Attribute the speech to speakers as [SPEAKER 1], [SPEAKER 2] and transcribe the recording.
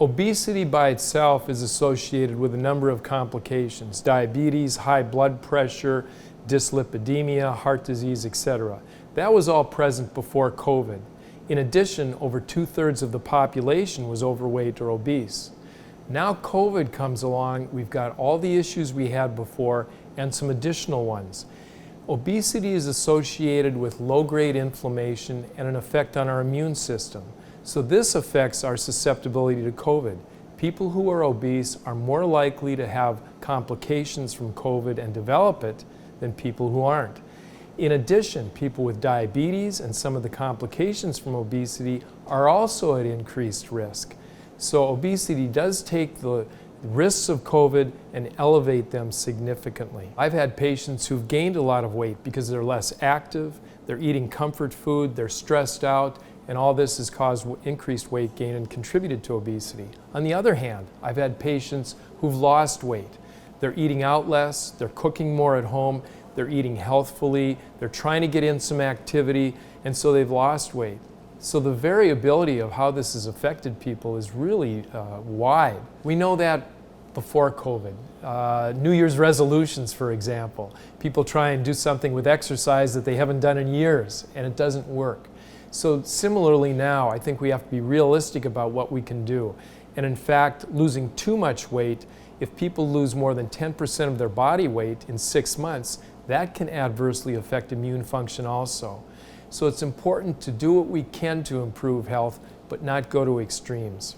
[SPEAKER 1] Obesity by itself is associated with a number of complications: diabetes, high blood pressure, dyslipidemia, heart disease, etc. That was all present before COVID. In addition, over 2/3 of the population was overweight or obese. Now COVID comes along, we've got all the issues we had before and some additional ones. Obesity is associated with low-grade inflammation and an effect on our immune system. So this affects our susceptibility to COVID. People who are obese are more likely to have complications from COVID and develop it than people who aren't. In addition, people with diabetes and some of the complications from obesity are also at increased risk. So obesity does take the risks of COVID and elevate them significantly. I've had patients who've gained a lot of weight because they're less active, they're eating comfort food, they're stressed out, and all this has caused increased weight gain and contributed to obesity. On the other hand, I've had patients who've lost weight. They're eating out less, they're cooking more at home, they're eating healthfully, they're trying to get in some activity, and so they've lost weight. So the variability of how this has affected people is really wide. We know that before COVID. New Year's resolutions, for example. People try and do something with exercise that they haven't done in years, and it doesn't work. So similarly now, I think we have to be realistic about what we can do. And in fact, losing too much weight, if people lose more than 10% of their body weight in 6 months, that can adversely affect immune function also. So it's important to do what we can to improve health, but not go to extremes.